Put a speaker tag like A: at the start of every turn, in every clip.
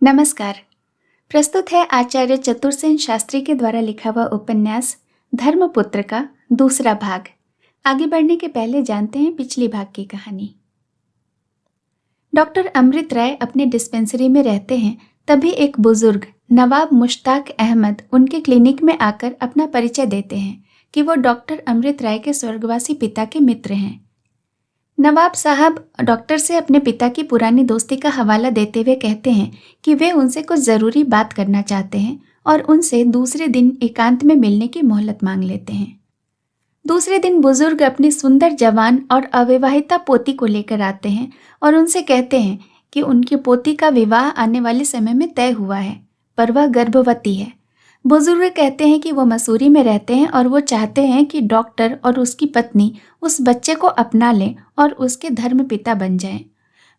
A: नमस्कार। प्रस्तुत है आचार्य चतुरसेन शास्त्री के द्वारा लिखा हुआ उपन्यास धर्मपुत्र का दूसरा भाग। आगे बढ़ने के पहले जानते हैं पिछली भाग की कहानी। डॉक्टर अमृत राय अपने डिस्पेंसरी में रहते हैं, तभी एक बुजुर्ग नवाब मुश्ताक अहमद उनके क्लिनिक में आकर अपना परिचय देते हैं कि वो डॉक्टर अमृत राय के स्वर्गवासी पिता के मित्र हैं। नवाब साहब डॉक्टर से अपने पिता की पुरानी दोस्ती का हवाला देते हुए कहते हैं कि वे उनसे कुछ ज़रूरी बात करना चाहते हैं और उनसे दूसरे दिन एकांत में मिलने की मोहलत मांग लेते हैं। दूसरे दिन बुजुर्ग अपनी सुंदर जवान और अविवाहिता पोती को लेकर आते हैं और उनसे कहते हैं कि उनकी पोती का विवाह आने वाले समय में तय हुआ है, पर वह गर्भवती है। बुजुर्ग कहते हैं कि वो मसूरी में रहते हैं और वो चाहते हैं कि डॉक्टर और उसकी पत्नी उस बच्चे को अपना लें और उसके धर्मपिता बन जाएं।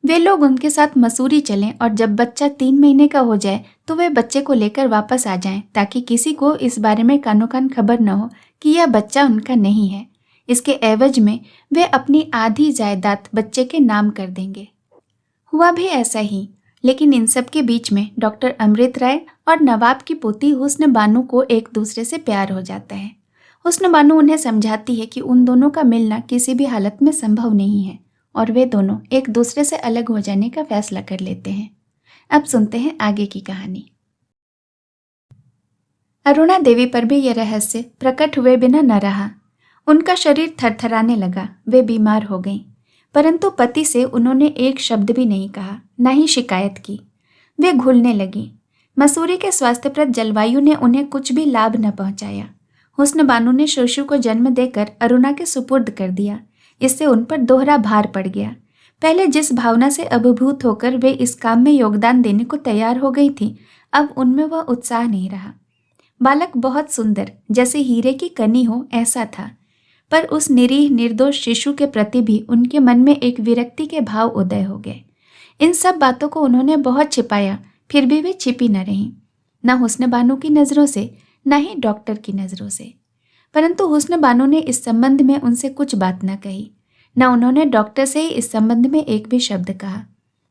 A: वे लोग उनके साथ मसूरी चलें और जब बच्चा 3 महीने का हो जाए तो वे बच्चे को लेकर वापस आ जाएं, ताकि किसी को इस बारे में कानो कान खबर न हो कि यह बच्चा उनका नहीं है। इसके एवज में वे अपनी आधी जायदाद बच्चे के नाम कर देंगे। हुआ भी ऐसा ही, लेकिन इन सब के बीच में डॉक्टर अमृत राय और नवाब की पोती हुस्न बानो को एक दूसरे से प्यार हो जाता है। हुस्न बानो उन्हें समझाती है कि उन दोनों का मिलना किसी भी हालत में संभव नहीं है और वे दोनों एक दूसरे से अलग हो जाने का फैसला कर लेते हैं। अब सुनते हैं आगे की कहानी। अरुणा देवी पर भी यह रहस्य प्रकट हुए बिना न रहा। उनका शरीर थरथराने लगा, वे बीमार हो गईं, परंतु पति से उन्होंने एक शब्द भी नहीं कहा, न ही शिकायत की। वे घुलने लगी। मसूरी के स्वास्थ्यप्रद जलवायु ने उन्हें कुछ भी लाभ न पहुंचाया। हुस्न बानो ने शिशु को जन्म देकर अरुणा के सुपुर्द कर दिया। इससे उन पर दोहरा भार पड़ गया। पहले जिस भावना से अभिभूत होकर वे इस काम में योगदान देने को तैयार हो गई थी, अब उनमें वह उत्साह नहीं रहा। बालक बहुत सुंदर, जैसे हीरे की कनी हो ऐसा था, पर उस निरीह निर्दोष शिशु के प्रति भी उनके मन में एक विरक्ति के भाव उदय हो गए। इन सब बातों को उन्होंने बहुत छिपाया, फिर भी वे छिपी न रहीं, न हुस्न बानो की नज़रों से, न ही डॉक्टर की नज़रों से। परंतु हुस्न बानो ने इस संबंध में उनसे कुछ बात न कही, न उन्होंने डॉक्टर से ही इस संबंध में एक भी शब्द कहा।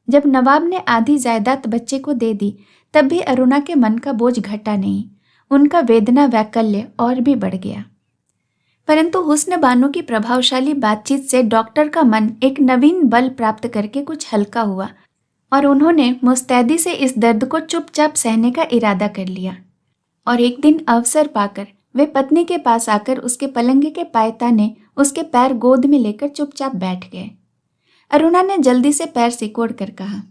A: जब नवाब ने आधी जायदाद बच्चे को दे दी, तब भी अरुणा के मन का बोझ घटा नहीं, उनका वेदना वैकल्य और भी बढ़ गया। परंतु हुस्न बानो की प्रभावशाली बातचीत से डॉक्टर का मन एक नवीन बल प्राप्त करके कुछ हल्का हुआ और उन्होंने मुस्तैदी से इस दर्द को चुपचाप सहने का इरादा कर लिया। और एक दिन अवसर पाकर वे पत्नी के पास आकर उसके पलंगे के पायताने उसके पैर गोद में लेकर चुपचाप बैठ गए। अरुणा ने जल्दी से पैर सिकोड़ कर कहा,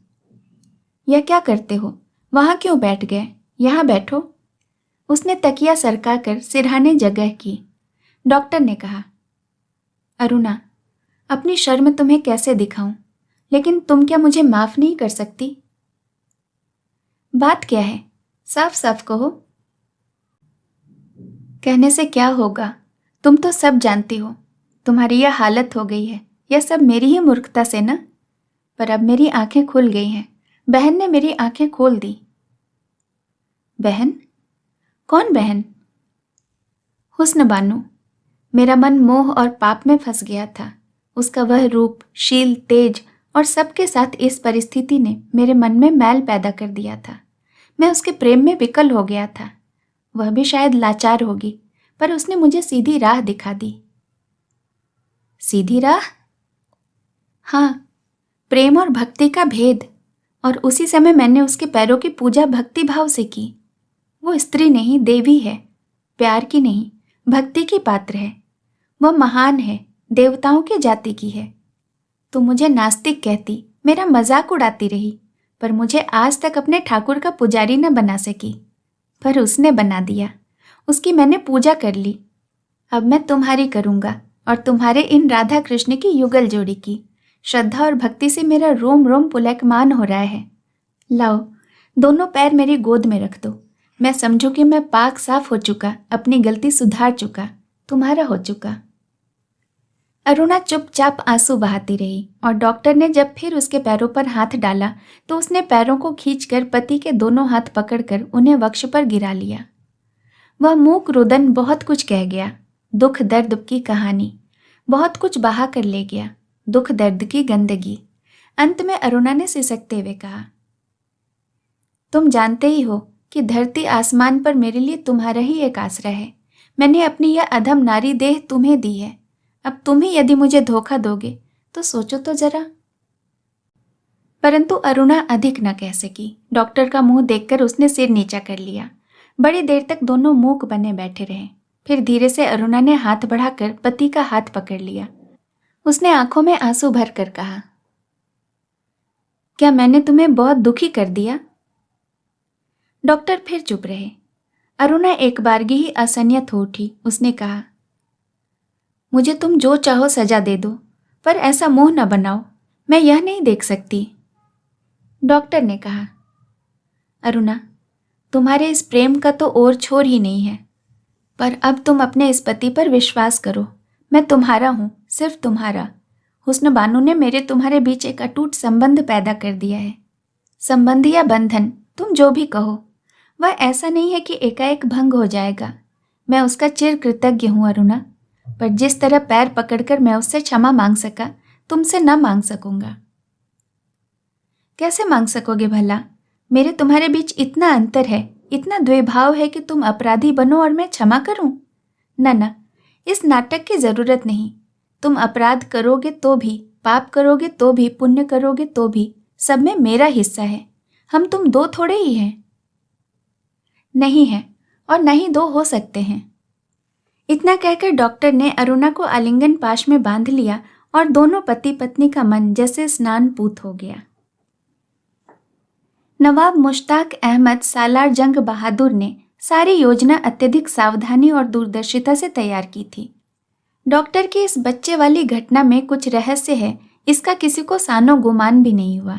A: यह क्या करते हो? वहां क्यों बैठ गए? यहाँ बैठो। उसने तकिया सरका कर सिरहाने जगह की। डॉक्टर ने कहा, अरुणा, अपनी शर्म तुम्हें कैसे दिखाऊं, लेकिन तुम क्या मुझे माफ नहीं कर सकती? बात क्या है? साफ साफ कहो। कहने से क्या होगा, तुम तो सब जानती हो। तुम्हारी यह हालत हो गई है, यह सब मेरी ही मूर्खता से न। पर अब मेरी आंखें खुल गई हैं। बहन ने मेरी आंखें खोल दी। बहन? कौन बहन? हुस्न बानो। मेरा मन मोह और पाप में फंस गया था। उसका वह रूप, शील, तेज और सबके साथ इस परिस्थिति ने मेरे मन में मैल पैदा कर दिया था। मैं उसके प्रेम में विकल हो गया था। वह भी शायद लाचार होगी, पर उसने मुझे सीधी राह दिखा दी। सीधी राह? हाँ, प्रेम और भक्ति का भेद। और उसी समय मैंने उसके पैरों की पूजा भक्ति भाव से की। वो स्त्री नहीं, देवी है, प्यार की नहीं, भक्ति की पात्र है। वह महान है, देवताओं की जाति की है। तो मुझे नास्तिक कहती, मेरा मजाक उड़ाती रही, पर मुझे आज तक अपने ठाकुर का पुजारी न बना सकी। पर उसने बना दिया। उसकी मैंने पूजा कर ली। अब मैं तुम्हारी करूँगा और तुम्हारे इन राधा कृष्ण की युगल जोड़ी की। श्रद्धा और भक्ति से मेरा रोम रोम पुलकमान हो रहा है। लाओ, दोनों पैर मेरी गोद में रख दो। मैं समझूं कि मैं पाक साफ हो चुका, अपनी गलती सुधार चुका, तुम्हारा हो चुका। अरुणा चुपचाप आंसू बहाती रही और डॉक्टर ने जब फिर उसके पैरों पर हाथ डाला तो उसने पैरों को खींचकर पति के दोनों हाथ पकड़कर उन्हें वक्ष पर गिरा लिया। वह मूक रुदन बहुत कुछ कह गया, दुख दर्द की कहानी, बहुत कुछ बहा कर ले गया, दुख दर्द की गंदगी। अंत में अरुणा ने सिसकते हुए कहा, तुम जानते ही हो कि धरती आसमान पर मेरे लिए तुम्हारा ही एक आसरा है। मैंने अपनी यह अधम नारी देह तुम्हें दी है। अब तुम ही यदि मुझे धोखा दोगे तो सोचो तो जरा। परंतु अरुणा अधिक न कह सकी। डॉक्टर का मुंह देखकर उसने सिर नीचा कर लिया। बड़ी देर तक दोनों मूक बने बैठे रहे। फिर धीरे से अरुणा ने हाथ बढ़ाकर पति का हाथ पकड़ लिया। उसने आंखों में आंसू भर कर कहा, क्या मैंने तुम्हें बहुत दुखी कर दिया? डॉक्टर फिर चुप रहे। अरुणा एक बारगी ही असनियत हो उठी। उसने कहा, मुझे तुम जो चाहो सजा दे दो, पर ऐसा मुंह न बनाओ। मैं यह नहीं देख सकती। डॉक्टर ने कहा, अरुणा, तुम्हारे इस प्रेम का तो और छोर ही नहीं है, पर अब तुम अपने इस पति पर विश्वास करो। मैं तुम्हारा हूं, सिर्फ तुम्हारा। हुस्न बानो ने मेरे तुम्हारे बीच एक अटूट संबंध पैदा कर दिया है। संबंध या बंधन, तुम जो भी कहो, वह ऐसा नहीं है कि एकाएक भंग हो जाएगा। मैं उसका चिर कृतज्ञ हूं अरुणा, पर जिस तरह पैर पकड़कर मैं उससे क्षमा मांग सका, तुमसे न मांग सकूंगा। कैसे मांग सकोगे भला? मेरे तुम्हारे बीच इतना अंतर है, इतना द्वेभाव है कि तुम अपराधी बनो और मैं क्षमा करूं? न, इस नाटक की जरूरत नहीं। तुम अपराध करोगे तो भी, पाप करोगे तो भी, पुण्य करोगे तो भी, सब में मेरा हिस्सा है। हम तुम दो थोड़े ही हैं। नहीं है, और न ही दो हो सकते हैं। इतना कहकर डॉक्टर ने अरुणा को आलिंगन पाश में बांध लिया और दोनों पति पत्नी का मन जैसे स्नान पूत हो गया। नवाब मुश्ताक अहमद सालार जंग बहादुर ने सारी योजना अत्यधिक सावधानी और दूरदर्शिता से तैयार की थी। डॉक्टर की इस बच्चे वाली घटना में कुछ रहस्य है, इसका किसी को सानो गुमान भी नहीं हुआ।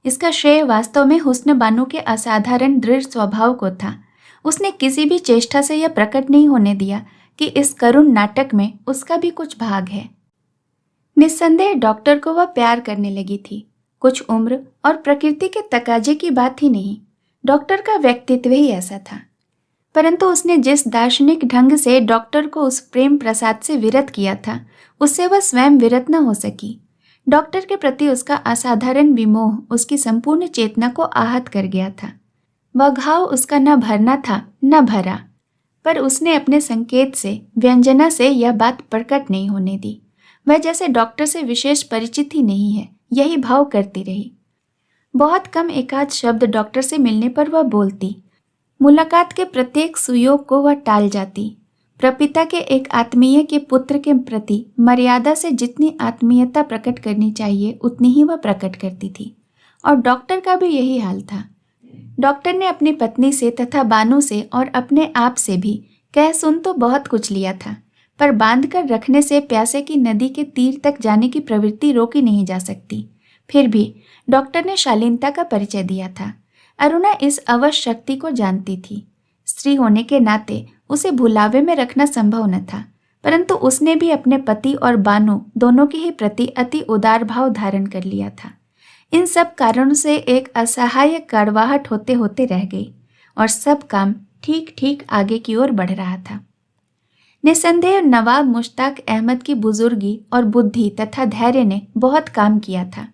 A: इसका श्रेय वास्तव में हुस्न बानो के असाधारण दृढ़ स्वभाव को था। उसने किसी भी चेष्टा से यह प्रकट नहीं होने दिया कि इस करुण नाटक में उसका भी कुछ भाग है। निस्संदेह डॉक्टर को वह प्यार करने लगी थी। कुछ उम्र और प्रकृति के तकाजे की बात ही नहीं, डॉक्टर का व्यक्तित्व ही ऐसा था। परंतु उसने जिस दार्शनिक ढंग से डॉक्टर को उस प्रेम प्रसाद से विरत किया था, उससे वह स्वयं विरत न हो सकी। डॉक्टर के प्रति उसका असाधारण विमोह उसकी संपूर्ण चेतना को आहत कर गया था। वह घाव उसका न भरना था न भरा, पर उसने अपने संकेत से, व्यंजना से यह बात प्रकट नहीं होने दी। वह जैसे डॉक्टर से विशेष परिचित ही नहीं है, यही भाव करती रही। बहुत कम एकाध शब्द डॉक्टर से मिलने पर वह बोलती। मुलाकात के प्रत्येक सुयोग को वह टाल जाती। प्रपिता के एक आत्मीय के पुत्र के प्रति मर्यादा से जितनी आत्मीयता प्रकट करनी चाहिए उतनी ही वह प्रकट करती थी, और डॉक्टर का भी यही हाल था। डॉक्टर ने अपनी पत्नी से तथा बानू से और अपने आप से भी कह सुन तो बहुत कुछ लिया था, पर बांध कर रखने से प्यासे की नदी के तीर तक जाने की प्रवृत्ति रोकी नहीं जा सकती। फिर भी डॉक्टर ने शालीनता का परिचय दिया था। अरुणा इस अवश्य शक्ति को जानती थी। स्त्री होने के नाते उसे भुलावे में रखना संभव न था, परंतु उसने भी अपने पति और बानू दोनों के ही प्रति अति उदार भाव धारण कर लिया था। इन सब कारणों से एक असहाय कड़वाहट होते होते रह गई और सब काम ठीक ठीक आगे की ओर बढ़ रहा था। निसंदेह नवाब मुश्ताक अहमद की बुजुर्गी और बुद्धि तथा धैर्य ने बहुत काम किया था।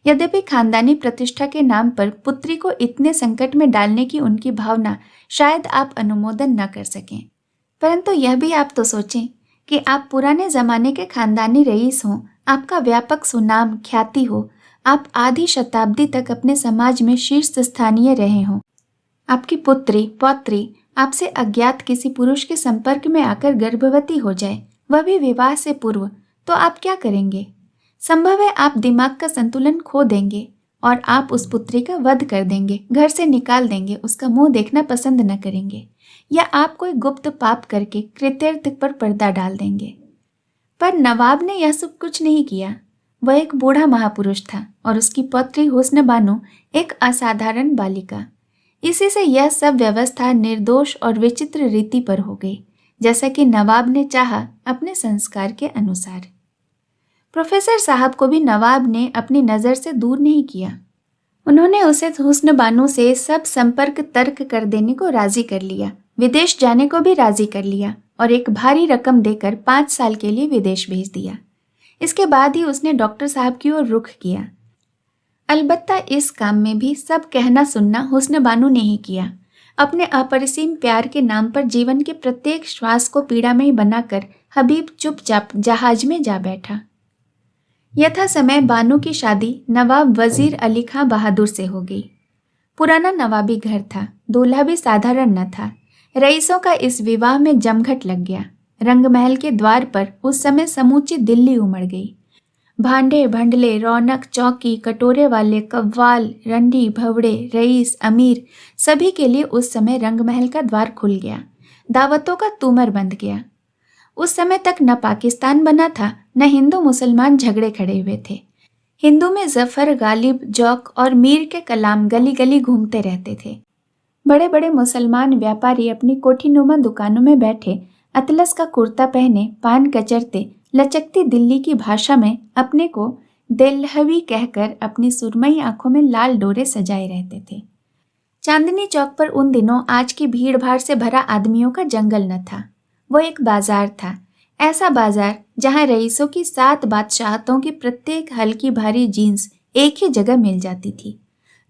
A: यद्यपि खानदानी प्रतिष्ठा के नाम पर पुत्री को इतने संकट में डालने की उनकी भावना शायद आप अनुमोदन न कर सकें, परंतु यह भी आप तो सोचें कि आप पुराने जमाने के खानदानी रईस हों, आपका व्यापक सुनाम ख्याति हो, आप आधी शताब्दी तक अपने समाज में शीर्ष स्थानीय रहे हों, आपकी पुत्री पौत्री आपसे अज्ञात किसी पुरुष के संपर्क में आकर गर्भवती हो जाए, वह भी विवाह से पूर्व, तो आप क्या करेंगे? संभव है आप दिमाग का संतुलन खो देंगे और आप उस पुत्री का वध कर देंगे, घर से निकाल देंगे, उसका मुंह देखना पसंद न करेंगे, या आप कोई गुप्त पाप करके कृत्यर्थ पर पर्दा डाल देंगे। पर नवाब ने यह सब कुछ नहीं किया। वह एक बूढ़ा महापुरुष था और उसकी पौत्री हुस्न बानो एक असाधारण बालिका। इसी से यह सब व्यवस्था निर्दोष और विचित्र रीति पर हो गई, जैसा कि नवाब ने चाहा अपने संस्कार के अनुसार। प्रोफेसर साहब को भी नवाब ने अपनी नज़र से दूर नहीं किया। उन्होंने उसे हुस्न बानो से सब संपर्क तर्क कर देने को राजी कर लिया, विदेश जाने को भी राजी कर लिया और एक भारी रकम देकर 5 साल के लिए विदेश भेज दिया। इसके बाद ही उसने डॉक्टर साहब की ओर रुख किया। अलबत्ता इस काम में भी सब कहना सुनना हुस्न बानो ने ही किया। अपने अपरिसीम प्यार के नाम पर जीवन के प्रत्येक श्वास को पीड़ामयी बनाकर हबीब चुपचाप जहाज में जा बैठा। यथा समय बानो की शादी नवाब वजीर अली खां बहादुर से हो गई। पुराना नवाबी घर था, दूल्हा भी साधारण न था। रईसों का इस विवाह में जमघट लग गया। रंगमहल के द्वार पर उस समय समूची दिल्ली उमड़ गई। भांडे भंडले, रौनक, चौकी, कटोरे वाले, कव्वाल, रंडी, भवड़े, रईस, अमीर, सभी के लिए उस समय रंगमहल का द्वार खुल गया। दावतों का तूमर बंध गया। उस समय तक न पाकिस्तान बना था, न हिंदू मुसलमान झगड़े खड़े हुए थे। हिंदू में जफर, गालिब, जौक और मीर के कलाम गली गली घूमते रहते थे। बड़े बड़े मुसलमान व्यापारी अपनी कोठीनुमा दुकानों में बैठे अतलस का कुर्ता पहने, पान कचरते, लचकती दिल्ली की भाषा में अपने को देल्हवी कहकर अपनी सुरमई आंखों में लाल डोरे सजाए रहते थे। चांदनी चौक पर उन दिनों आज की भीड़ भाड़ से भरा आदमियों का जंगल न था। वो एक बाजार था, ऐसा बाजार जहां रईसों की 7 बादशाहतों की प्रत्येक हल्की भारी जीन्स एक ही जगह मिल जाती थी।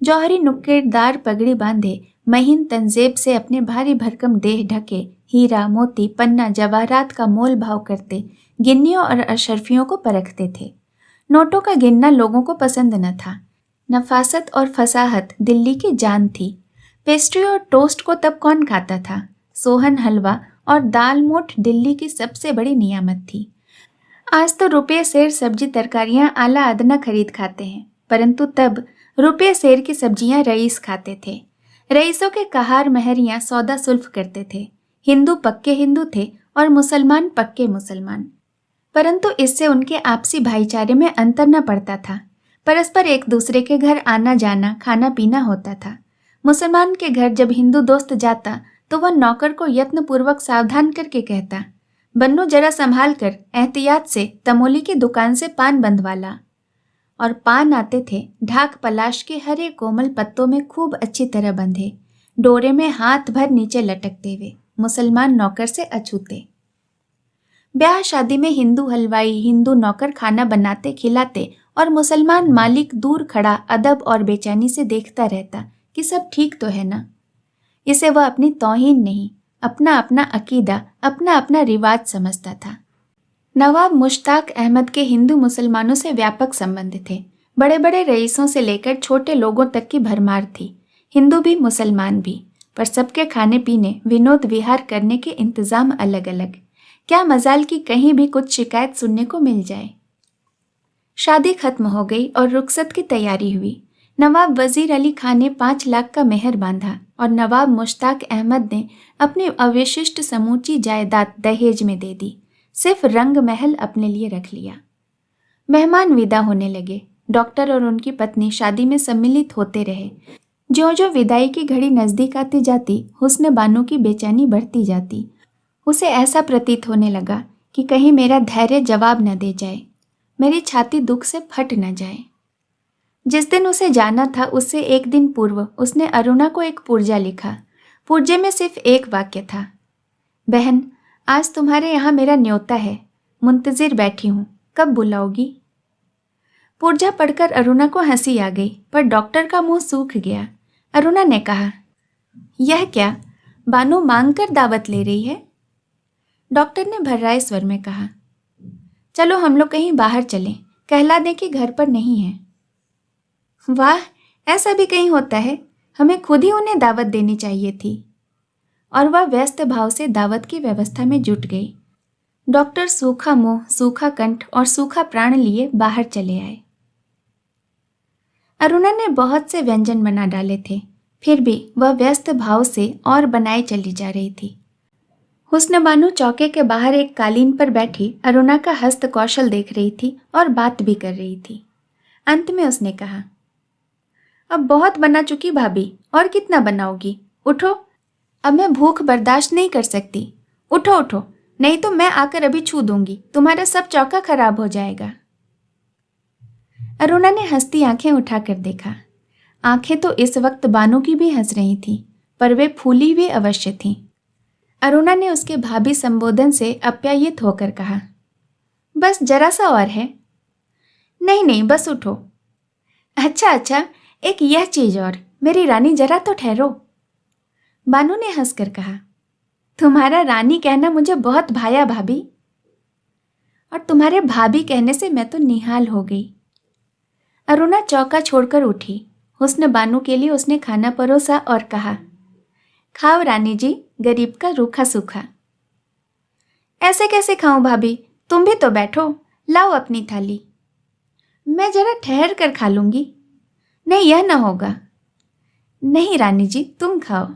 A: जौहरी नुक्केदार पगड़ी बांधे, महीन तंजेब से अपने भारी भरकम देह ढके, हीरा, मोती, पन्ना, जवाहरात का मोल भाव करते, गिन्नियों और अशरफियों को परखते थे। नोटों का गिनना लोगों को पसंद न था। नफासत और फसाहत दिल्ली की जान थी। पेस्ट्री और टोस्ट को तब कौन खाता था? सोहन, हलवा और दाल मोठ दिल्ली की सबसे बड़ी नियामत थी। आज तो रुपये सेर सब्जी तरकारियां आला अदना खरीद खाते हैं, परंतु तब रुपये सेर की सब्जियां रईस खाते थे। रईसों के कहार महरियां सौदा सुल्फ करते थे। हिंदू पक्के हिंदू थे और मुसलमान पक्के मुसलमान, परंतु इससे उनके आपसी भाईचारे में अंतर न पड़ता था। परस्पर एक दूसरे के घर आना जाना, खाना पीना होता था। मुसलमान के घर जब हिंदू दोस्त जाता तो वह नौकर को यत्नपूर्वक सावधान करके कहता, बन्नू जरा संभाल कर, एहतियात से तमोली की दुकान से पान बंधवा ला। और पान आते थे ढाक पलाश के हरे कोमल पत्तों में खूब अच्छी तरह बंधे, डोरे में हाथ भर नीचे लटकते हुए, मुसलमान नौकर से अछूते। ब्याह शादी में हिंदू हलवाई, हिंदू नौकर खाना बनाते खिलाते और मुसलमान मालिक दूर खड़ा अदब और बेचैनी से देखता रहता कि सब ठीक तो है ना। इसे वह अपनी तौहीन नहीं, अपना अपना अकीदा, अपना अपना रिवाज समझता था। नवाब मुश्ताक अहमद के हिंदू मुसलमानों से व्यापक संबंध थे। बड़े बड़े रईसों से लेकर छोटे लोगों तक की भरमार थी। हिंदू भी मुसलमान भी, पर सबके खाने पीने, विनोद विहार करने के इंतजाम अलग अलग। क्या मजाल कि कहीं भी कुछ शिकायत सुनने को मिल जाए। शादी खत्म हो गई और रुखसत की तैयारी हुई। नवाब वजीर अली खान ने 5 लाख का मेहर बांधा और नवाब मुश्ताक अहमद ने अपनी अविशिष्ट समूची जायदाद दहेज में दे दी। सिर्फ रंग महल अपने लिए रख लिया। मेहमान विदा होने लगे। डॉक्टर और उनकी पत्नी शादी में सम्मिलित होते रहे। ज्यों ज्यों विदाई की घड़ी नजदीक आती जाती, हुस्न बानो की बेचैनी बढ़ती जाती। उसे ऐसा प्रतीत होने लगा कि कहीं मेरा धैर्य जवाब न दे जाए, मेरी छाती दुख से फट न जाए। जिस दिन उसे जाना था उससे एक दिन पूर्व उसने अरुणा को एक पुर्जा लिखा। पुर्जे में सिर्फ एक वाक्य था, बहन आज तुम्हारे यहाँ मेरा न्योता है, मुंतजिर बैठी हूँ, कब बुलाओगी? पुर्जा पढ़कर अरुणा को हंसी आ गई, पर डॉक्टर का मुंह सूख गया। अरुणा ने कहा, यह क्या, बानो मांग कर दावत ले रही है? डॉक्टर ने भर्राए स्वर में कहा, चलो हम लोग कहीं बाहर चलें, कहला दें कि घर पर नहीं है। वाह, ऐसा भी कहीं होता है, हमें खुद ही उन्हें दावत देनी चाहिए थी। और वह व्यस्त भाव से दावत की व्यवस्था में जुट गई। डॉक्टर सूखा मुंह, सूखा कंठ और सूखा प्राण लिए बाहर चले आए। अरुणा ने बहुत से व्यंजन बना डाले थे, फिर भी वह व्यस्त भाव से और बनाए चली जा रही थी। हुस्न बानो चौके के बाहर एक कालीन पर बैठी अरुणा का हस्त कौशल देख रही थी और बात भी कर रही थी। अंत में उसने कहा, अब बहुत बना चुकी भाभी, और कितना बनाओगी? उठो, अब मैं भूख बर्दाश्त नहीं कर सकती। उठो उठो, नहीं तो मैं आकर अभी छू दूंगी, तुम्हारा सब चौका खराब हो जाएगा। अरुणा ने हंसती आंखें उठाकर देखा। आंखें तो इस वक्त बानो की भी हंस रही थीं, पर वे फूली भी अवश्य थीं। अरुणा ने उसके भाभी संबोधन से अप्यायित होकर कहा, बस जरा सा और है। नहीं नहीं, बस उठो। अच्छा अच्छा, एक यह चीज और, मेरी रानी जरा तो ठहरो। बानू ने हंसकर कहा, तुम्हारा रानी कहना मुझे बहुत भाया भाभी, और तुम्हारे भाभी कहने से मैं तो निहाल हो गई। अरुणा चौका छोड़कर उठी। हुस्न बानू के लिए उसने खाना परोसा और कहा, खाओ रानी जी, गरीब का रूखा सूखा। ऐसे कैसे खाऊं भाभी, तुम भी तो बैठो, लाओ अपनी थाली। मैं जरा ठहर कर खा लूंगी। नहीं, यह न होगा। नहीं रानी जी, तुम खाओ।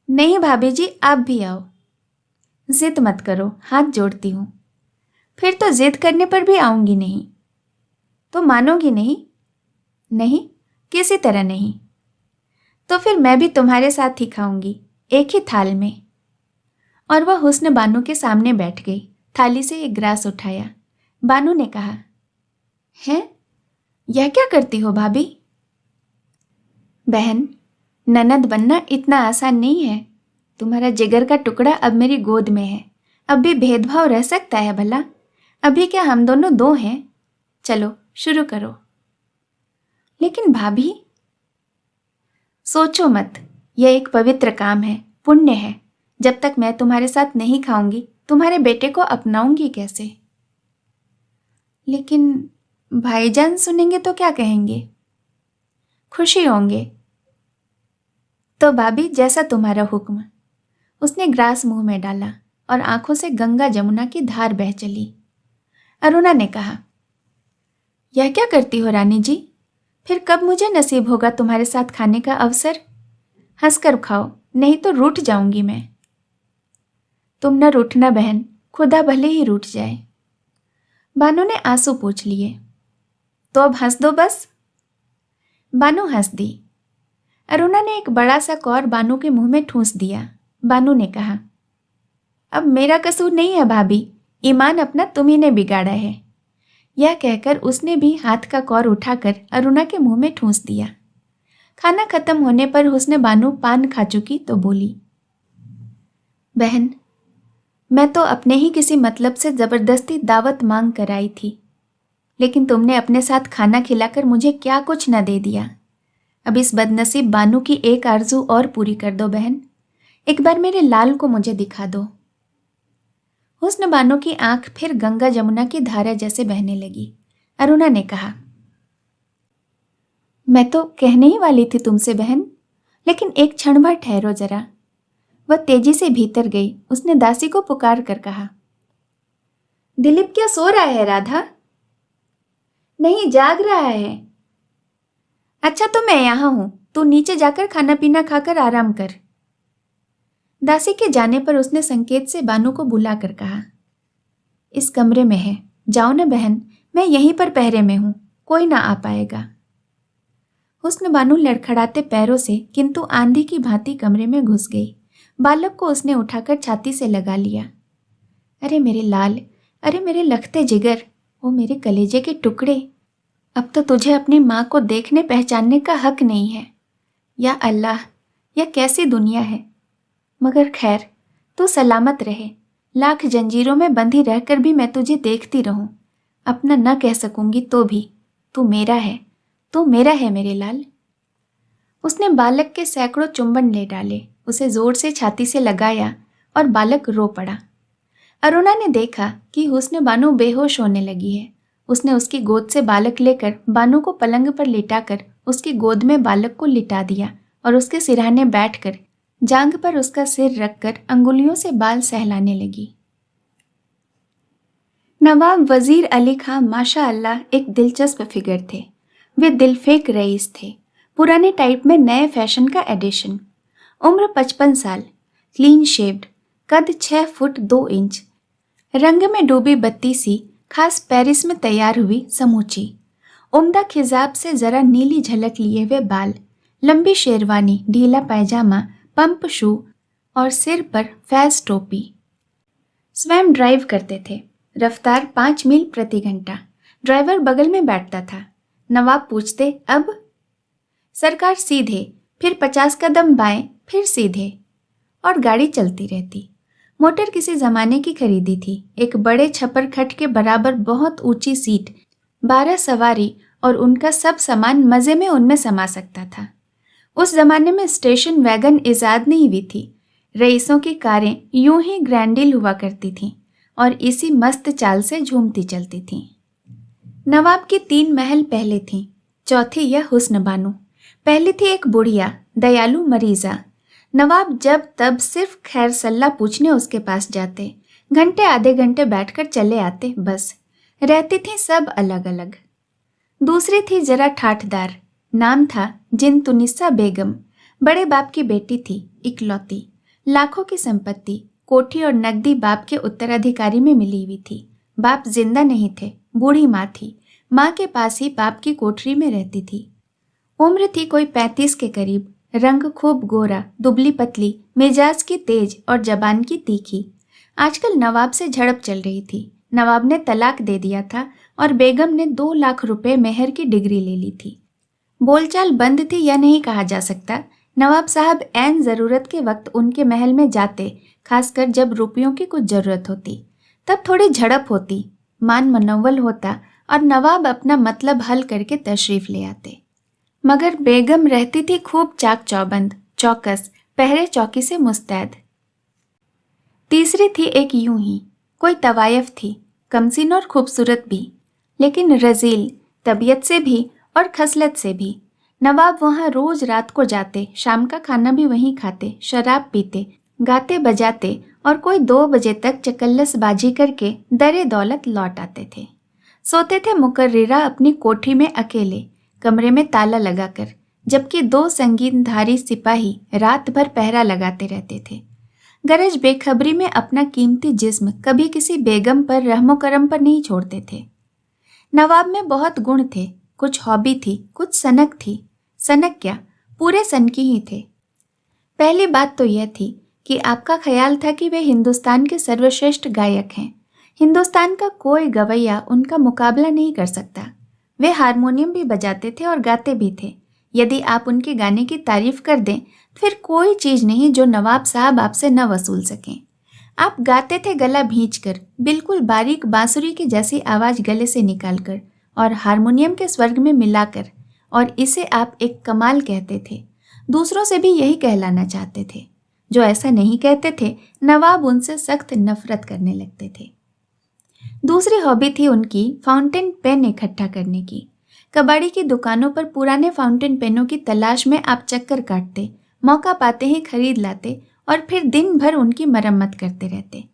A: नहीं भाभी जी, आप भी आओ। जिद मत करो, हाथ जोड़ती हूँ। फिर तो जिद करने पर भी आऊंगी नहीं। तो मानोगी नहीं? नहीं, किसी तरह नहीं। तो फिर मैं भी तुम्हारे साथ ही खाऊंगी, एक ही थाल में। और वह हुस्न बानू के सामने बैठ गई। थाली से एक ग्रास उठाया। बानू ने कहा, हैं, यह क्या करती हो भाभी? बहन, ननद बनना इतना आसान नहीं है। तुम्हारा जिगर का टुकड़ा अब मेरी गोद में है। अब भी भेदभाव रह सकता है भला? अभी क्या हम दोनों दो हैं? चलो शुरू करो। लेकिन भाभी, सोचो मत, यह एक पवित्र काम है, पुण्य है। जब तक मैं तुम्हारे साथ नहीं खाऊंगी, तुम्हारे बेटे को अपनाऊंगी कैसे? लेकिन भाईजान सुनेंगे तो क्या कहेंगे? खुशी होंगे। तो भाभी, जैसा तुम्हारा हुक्म। उसने ग्रास मुंह में डाला और आंखों से गंगा जमुना की धार बह चली। अरुणा ने कहा, यह क्या करती हो रानी जी? फिर कब मुझे नसीब होगा तुम्हारे साथ खाने का अवसर? हंसकर खाओ, नहीं तो रूठ जाऊंगी मैं। तुम न रूठना बहन, खुदा भले ही रूठ जाए। बानू ने आंसू पोंछ लिए। तो अब हंस दो बस। बानू हंस दी। अरुणा ने एक बड़ा सा कौर बानू के मुंह में ठूंस दिया। बानू ने कहा, अब मेरा कसूर नहीं है भाभी, ईमान अपना तुम्ही ने बिगाड़ा है। यह कहकर उसने भी हाथ का कौर उठाकर अरुणा के मुंह में ठूंस दिया। खाना खत्म होने पर हुस्न बानू पान खा चुकी तो बोली, बहन, मैं तो अपने ही किसी मतलब से जबरदस्ती दावत मांग कर आई थी, लेकिन तुमने अपने साथ खाना खिलाकर मुझे क्या कुछ न दे दिया। अब इस बदनसीब बानू की एक आरजू और पूरी कर दो बहन। एक बार मेरे लाल को मुझे दिखा दो। हुस्न बानो की आंख फिर गंगा जमुना की धारा जैसे बहने लगी। अरुणा ने कहा, मैं तो कहने ही वाली थी तुमसे बहन, लेकिन एक क्षण भर ठहरो जरा। वह तेजी से भीतर गई। उसने दासी को पुकार कर कहा, दिलीप क्या सो रहा है राधा? नहीं, जाग रहा है। अच्छा, तो मैं यहां हूं, तू नीचे जाकर खाना पीना खाकर आराम कर। दासी के जाने पर उसने संकेत से बानू को बुलाकर कहा, इस कमरे में है, जाओ न बहन, मैं यहीं पर पहरे में हूं, कोई ना आ पाएगा। हुस्न बानू लड़खड़ाते पैरों से किंतु आंधी की भांति कमरे में घुस गई। बालक को उसने उठाकर छाती से लगा लिया। अरे मेरे लाल, अरे मेरे लखते जिगर, वो मेरे कलेजे के टुकड़े, अब तो तुझे अपनी माँ को देखने पहचानने का हक नहीं है। या अल्लाह, यह कैसी दुनिया है। मगर खैर, तू सलामत रहे। लाख जंजीरों में बंधी रहकर भी मैं तुझे देखती रहूं, अपना न कह सकूंगी तो भी तू मेरा है, तू मेरा है मेरे लाल। उसने बालक के सैकड़ों चुंबन ले डाले, उसे जोर से छाती से लगाया और बालक रो पड़ा। अरुणा ने देखा कि हुस्न बानू बेहोश होने लगी है। उसने उसकी गोद से बालक लेकर बानू को पलंग पर लिटाकर उसकी गोद में बालक को लिटा दिया और उसके सिरहाने बैठकर जांघ पर उसका सिर रखकर अंगुलियों से बाल सहलाने लगी। नवाब वजीर अली खां माशाअल्लाह एक दिलचस्प फिगर थे। वे दिलफेक रईस थे, पुराने टाइप में नए फैशन का एडिशन। उम्र 55 साल, क्लीन शेव्ड, कद 6 फुट 2 इंच, रंग में डूबी बत्ती सी, खास पेरिस में तैयार हुई समूची, उम्दा खिजाब से जरा नीली झलक लिए हुए बाल, लंबी शेरवानी, ढीला पैजामा, पंप शू और सिर पर फैज टोपी। स्वयं ड्राइव करते थे, रफ्तार 5 मील प्रति घंटा। ड्राइवर बगल में बैठता था। नवाब पूछते, अब? सरकार सीधे, फिर 50 कदम बाएं, फिर सीधे, और गाड़ी चलती रहती। मोटर किसी जमाने की खरीदी थी। एक बड़े छपर खट के बराबर बहुत ऊंची सीट, 12 सवारी और उनका सब सामान मज़े में उनमें समा सकता था। उस जमाने में स्टेशन वैगन ईजाद नहीं हुई थी। रईसों की कारें यूं ही ग्रैंडिल हुआ करती थीं और इसी मस्त चाल से झूमती चलती थीं। नवाब की 3 महल पहले थीं, चौथी यह हुस्न बानो। पहली थी एक बुढ़िया दयालु मरीजा। नवाब जब तब सिर्फ खैर सल्ला पूछने उसके पास जाते, घंटे आधे घंटे बैठकर चले आते, बस। रहती थीं सब अलग अलग। दूसरी थी जरा ठाठदार, नाम था जिनतुनिसा बेगम। बड़े बाप की बेटी थी, इकलौती। लाखों की संपत्ति, कोठी और नकदी बाप के उत्तराधिकारी में मिली हुई थी। बाप जिंदा नहीं थे, बूढ़ी माँ थी। माँ के पास ही बाप की कोठरी में रहती थी। उम्र थी कोई 35 के करीब। रंग खूब गोरा, दुबली पतली, मिजाज की तेज और जबान की तीखी। आजकल नवाब से झड़प चल रही थी। नवाब ने तलाक दे दिया था और बेगम ने 2 लाख रुपए मेहर की डिग्री ले ली थी। बोलचाल बंद थी यह नहीं कहा जा सकता। नवाब साहब ऐन ज़रूरत के वक्त उनके महल में जाते, खासकर जब रुपयों की कुछ ज़रूरत होती। तब थोड़ी झड़प होती, मान मनोवल होता और नवाब अपना मतलब हल करके तशरीफ़ ले आते। मगर बेगम रहती थी खूब चाक चौबंद, चौकस, पहरे चौकी से मुस्तैद। तीसरी थी एक यूं ही, कोई तवायफ थी, कमसीन और खूबसूरत भी, लेकिन रजील, तबीयत से भी और खसलत से भी। नवाब वहाँ रोज रात को जाते, शाम का खाना भी वहीं खाते, शराब पीते, गाते बजाते और कोई 2 बजे तक चकल्लसबाजी करके दरे दौलत लौट आते थे। सोते थे मुकर्रिरा अपनी कोठी में अकेले, कमरे में ताला लगाकर, जबकि 2 संगीनधारी सिपाही रात भर पहरा लगाते रहते थे। गरज बेखबरी में अपना कीमती जिस्म कभी किसी बेगम पर रहमो करम पर नहीं छोड़ते थे। नवाब में बहुत गुण थे, कुछ हॉबी थी, कुछ सनक थी। सनक क्या, पूरे सनकी ही थे। पहली बात तो यह थी कि आपका ख्याल था कि वे हिंदुस्तान के सर्वश्रेष्ठ गायक हैं। हिंदुस्तान का कोई गवैया उनका मुकाबला नहीं कर सकता। वे हारमोनियम भी बजाते थे और गाते भी थे। यदि आप उनके गाने की तारीफ कर दें, फिर कोई चीज़ नहीं जो नवाब साहब आपसे न वसूल सकें। आप गाते थे गला भींचकर, बिल्कुल बारीक बांसुरी की जैसी आवाज़ गले से निकालकर और हारमोनियम के स्वर्ग में मिलाकर, और इसे आप एक कमाल कहते थे। दूसरों से भी यही कहलाना चाहते थे। जो ऐसा नहीं कहते थे, नवाब उनसे सख्त नफरत करने लगते थे। दूसरी हॉबी थी उनकी फाउंटेन पेन इकट्ठा करने की। कबाड़ी की दुकानों पर पुराने फाउंटेन पेनों की तलाश में आप चक्कर काटते, मौका पाते ही खरीद लाते और फिर दिन भर उनकी मरम्मत करते रहते।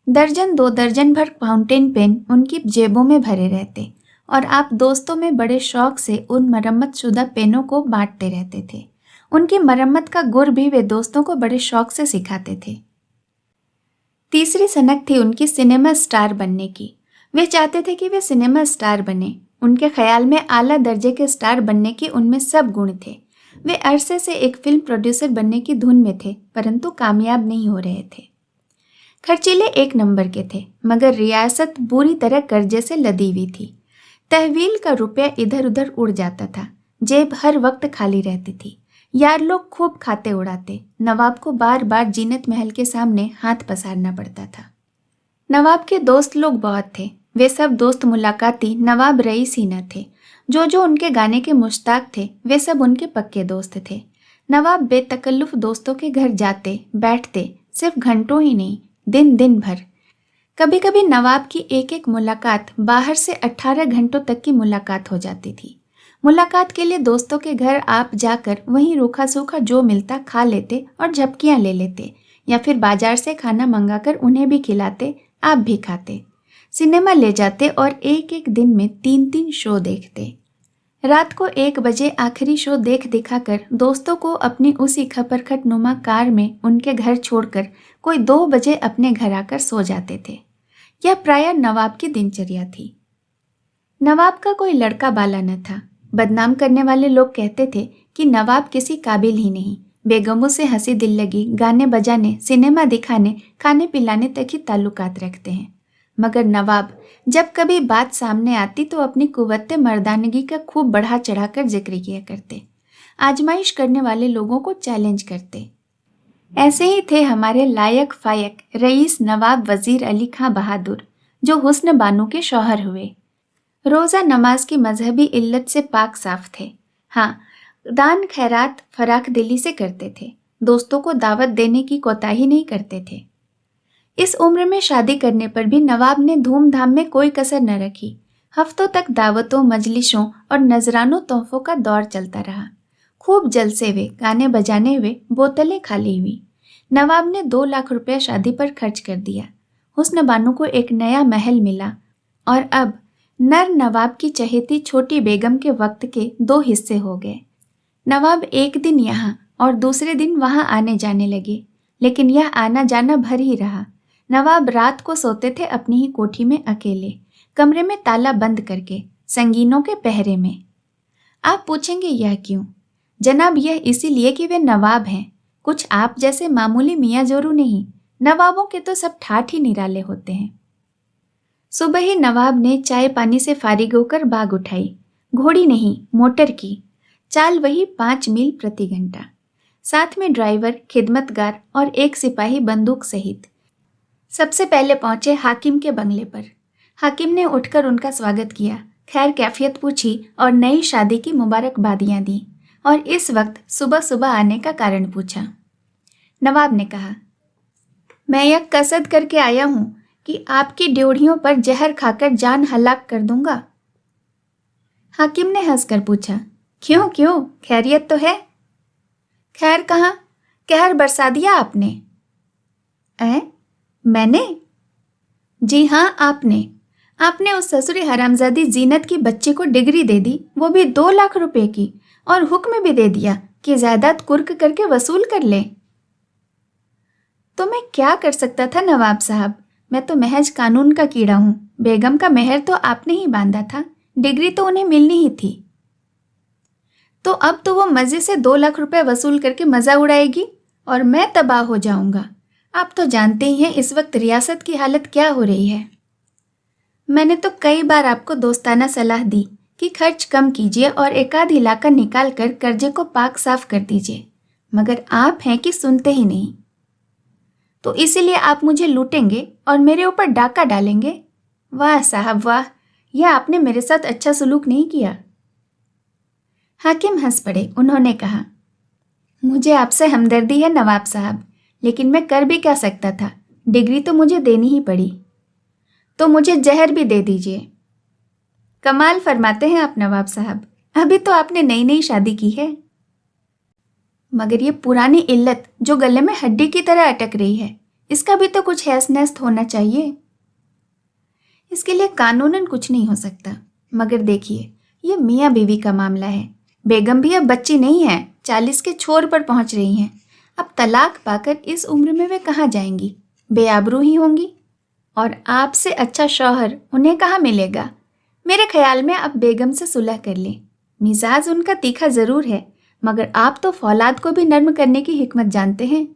A: दर्जन 2 दर्जन भर फाउंटेन पेन उनकी जेबों में भरे रहते और आप दोस्तों में बड़े शौक से उन मरम्मतशुदा पेनों को बांटते रहते थे। उनकी मरम्मत का गुर भी वे दोस्तों को बड़े शौक से सिखाते थे। तीसरी सनक थी उनकी सिनेमा स्टार बनने की। वे चाहते थे कि वे सिनेमा स्टार बने। उनके ख्याल में आला दर्जे के स्टार बनने के उनमें सब गुण थे। वे अरसे से एक फिल्म प्रोड्यूसर बनने की धुन में थे, परंतु कामयाब नहीं हो रहे थे। खर्चीले 1 नंबर के थे, मगर रियासत बुरी तरह कर्जे से लदी हुई थी। तहवील का रुपया इधर उधर उड़ जाता था। जेब हर वक्त खाली रहती थी। यार लोग खूब खाते उड़ाते। नवाब को बार बार जीनत महल के सामने हाथ पसारना पड़ता था। नवाब के दोस्त लोग बहुत थे। वे सब दोस्त मुलाकाती नवाब रईस ही न थे। जो उनके गाने के मुश्ताक थे, वे सब उनके पक्के दोस्त थे। नवाब बेतकल्लुफ दोस्तों के घर जाते, बैठते, सिर्फ घंटों ही नहीं, दिन दिन भर। कभी कभी नवाब की एक एक मुलाकात बाहर से 18 घंटों तक की मुलाकात हो जाती थी। मुलाकात के लिए दोस्तों के घर आप जाकर वहीं रूखा सूखा जो मिलता खा लेते और झपकियां ले लेते, या फिर बाजार से खाना मंगाकर उन्हें भी खिलाते, आप भी खाते। सिनेमा ले जाते और एक एक दिन में 3-3 शो देखते। रात को 1 बजे आखिरी शो देख दिखाकर दोस्तों को अपनी उसी खपरखट नुमा कार में उनके घर छोड़कर कोई 2 बजे अपने घर आकर सो जाते थे। यह प्रायः नवाब की दिनचर्या थी। नवाब का कोई लड़का बाला न था। बदनाम करने वाले लोग कहते थे कि नवाब किसी काबिल ही नहीं, बेगमों से हंसी दिल लगी, गाने बजाने, सिनेमा दिखाने, खाने पिलाने तक ही ताल्लुकात रखते हैं। मगर नवाब जब कभी बात सामने आती तो अपनी कुव्वत मर्दानगी का खूब बढ़ा चढ़ाकर जिक्र किया करते, आजमाइश करने वाले लोगों को चैलेंज करते। ऐसे ही थे हमारे लायक फायक रईस नवाब वजीर अली खां बहादुर, जो हुस्न बानो के शौहर हुए। रोज़ा नमाज की मजहबी इल्लत से पाक साफ थे। हाँ, दान खैरात फराख दिली से करते थे, दोस्तों को दावत देने की कोताही नहीं करते थे। इस उम्र में शादी करने पर भी नवाब ने धूमधाम में कोई कसर न रखी। हफ्तों तक दावतों, मजलिसों और नजरानों तोहफों का दौर चलता रहा। खूब जलसे हुए, गाने बजाने हुए, बोतलें खाली हुई। नवाब ने 2 लाख रुपया शादी पर खर्च कर दिया। हुस्न बानो को एक नया महल मिला और अब नर नवाब की चहेती छोटी बेगम के वक्त के 2 हिस्से हो गए। नवाब एक दिन यहाँ और दूसरे दिन वहाँ आने जाने लगे, लेकिन यह आना जाना भर ही रहा। नवाब रात को सोते थे अपनी ही कोठी में अकेले, कमरे में ताला बंद करके, संगीनों के पहरे में। आप पूछेंगे यह क्यों? जनाब, यह इसीलिए कि वे नवाब हैं, कुछ आप जैसे मामूली मियाँ जोरू नहीं। नवाबों के तो सब ठाठ ही निराले होते हैं। सुबह ही नवाब ने चाय पानी से फारिग होकर बाग उठाई। घोड़ी नहीं, मोटर की। चाल वही 5 मील प्रति घंटा। साथ में ड्राइवर, खिदमतगार और एक सिपाही बंदूक सहित। सबसे पहले पहुंचे हाकिम के बंगले पर। हाकिम ने उठकर उनका स्वागत किया, खैर कैफियत पूछी और नई शादी की मुबारकबादियां दी और इस वक्त सुबह सुबह आने का कारण पूछा। नवाब ने कहा, मैं यह कसद करके आया हूं कि आपकी ड्योढ़ियों पर जहर खाकर जान हलाक कर दूंगा। हाकिम ने हंसकर पूछा, क्यों क्यों, खैरियत तो है? खैर कहाँ, कहर बरसा दिया आपने। मैंने? जी हाँ, आपने उस ससुरी हरामजादी जीनत की बच्ची को डिग्री दे दी, वो भी 2 लाख रुपए की, और हुक्म भी दे दिया कि जायदाद कुर्क करके वसूल कर ले। तो मैं क्या कर सकता था नवाब साहब, मैं तो महज कानून का कीड़ा हूँ। बेगम का मेहर तो आपने ही बांधा था, डिग्री तो उन्हें मिलनी ही थी। तो अब तो वो मज़े से 2 लाख रुपए वसूल करके मज़ा उड़ाएगी और मैं तबाह हो जाऊंगा। आप तो जानते ही हैं इस वक्त रियासत की हालत क्या हो रही है। मैंने तो कई बार आपको दोस्ताना सलाह दी कि खर्च कम कीजिए और एकाध इलाका निकाल कर कर्जे को पाक साफ कर दीजिए, मगर आप हैं कि सुनते ही नहीं। तो इसीलिए आप मुझे लूटेंगे और मेरे ऊपर डाका डालेंगे। वाह साहब वाह, यह आपने मेरे साथ अच्छा सलूक नहीं किया। हाकिम हंस पड़े। उन्होंने कहा, मुझे आपसे हमदर्दी है नवाब साहब, लेकिन मैं कर भी क्या सकता था, डिग्री तो मुझे देनी ही पड़ी। तो मुझे जहर भी दे दीजिए। कमाल फरमाते हैं आप नवाब साहब, अभी तो आपने नई नई शादी की है। मगर ये पुरानी इल्लत जो गले में हड्डी की तरह अटक रही है, इसका भी तो कुछ हैस नैस्त होना चाहिए। इसके लिए कानूनन कुछ नहीं हो सकता, मगर देखिए, ये मियाँ बीवी का मामला है। बेगम भी अब बच्ची नहीं है, 40 के छोर पर पहुंच रही हैं। अब तलाक पाकर इस उम्र में वे कहाँ जाएंगी, बेआबरू ही होंगी। और आपसे अच्छा शौहर उन्हें कहाँ मिलेगा। मेरे ख्याल में आप बेगम से सुलह कर लें। मिजाज उनका तीखा ज़रूर है, मगर आप तो फौलाद को भी नर्म करने की हिकमत जानते हैं।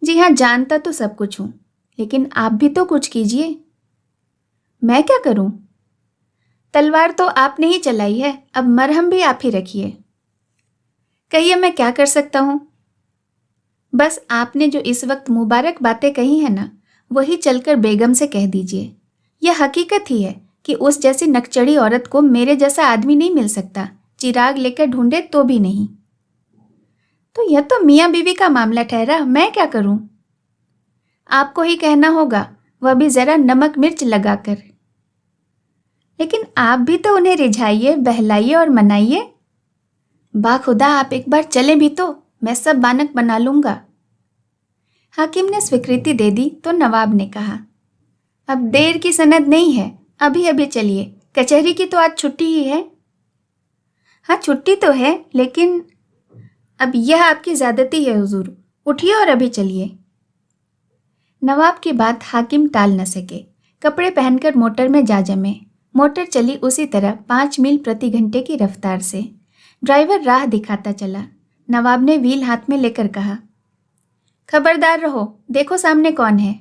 A: जी हाँ, जानता तो सब कुछ हूँ, लेकिन आप भी तो कुछ कीजिए। मैं क्या करूँ? तलवार तो आपने ही चलाई है, अब मरहम भी आप ही रखिए। कहिए मैं क्या कर सकता हूँ? बस आपने जो इस वक्त मुबारक बातें कही हैं ना, वही चलकर बेगम से कह दीजिए। यह हकीकत ही है कि उस जैसी नकचड़ी औरत को मेरे जैसा आदमी नहीं मिल सकता, चिराग लेकर ढूंढे तो भी नहीं। तो यह तो मियाँ बीवी का मामला ठहरा, मैं क्या करूं? आपको ही कहना होगा, वह भी जरा नमक मिर्च लगाकर। लेकिन आप भी तो उन्हें रिझाइए, बहलाइए और मनाइए। बाखुदा आप एक बार चले भी तो मैं सब बानक बना लूंगा। हाकिम ने स्वीकृति दे दी तो नवाब ने कहा, अब देर की सनद नहीं है, अभी अभी चलिए, कचहरी की तो आज छुट्टी ही है। हाँ छुट्टी तो है, लेकिन अब यह आपकी ज्यादती है हुजूर, उठिए और अभी चलिए। नवाब की बात हाकिम टाल न सके। कपड़े पहनकर मोटर में जा जमे। मोटर चली उसी तरह 5 मील प्रति घंटे की रफ्तार से। ड्राइवर राह दिखाता चला। नवाब ने व्हील हाथ में लेकर कहा, खबरदार रहो, देखो सामने कौन है।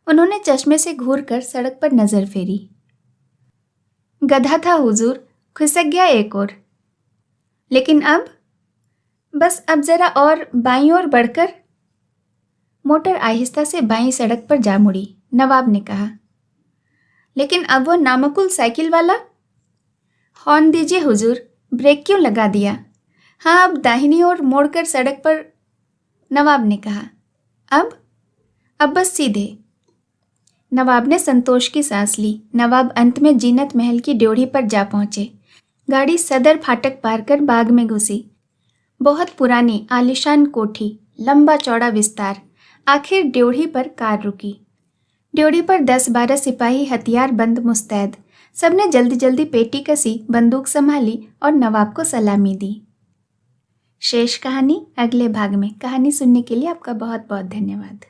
A: उन्होंने चश्मे से घूर कर सड़क पर नजर फेरी। गधा था हुजूर, खिसक गया एक और। लेकिन अब? बस अब जरा और बाईं ओर बढ़कर। मोटर आहिस्ता से बाईं सड़क पर जा मुड़ी। नवाब ने कहा, लेकिन अब वो नामकुल साइकिल वाला? हॉर्न दीजिए हुजूर, ब्रेक क्यों लगा दिया? हाँ, अब दाहिनी ओर मोड़कर सड़क पर, नवाब ने कहा। अब बस सीधे। नवाब ने संतोष की सांस ली। नवाब अंत में जीनत महल की ड्योढ़ी पर जा पहुंचे। गाड़ी सदर फाटक पार कर बाग में घुसी। बहुत पुरानी आलीशान कोठी, लंबा चौड़ा विस्तार। आखिर ड्योढ़ी पर कार रुकी। ड्योढ़ी पर 10-12 सिपाही हथियार बंद मुस्तैद। सबने जल्दी जल्दी पेटी कसी, बंदूक संभाली और नवाब को सलामी दी। शेष कहानी अगले भाग में। कहानी सुनने के लिए आपका बहुत बहुत धन्यवाद।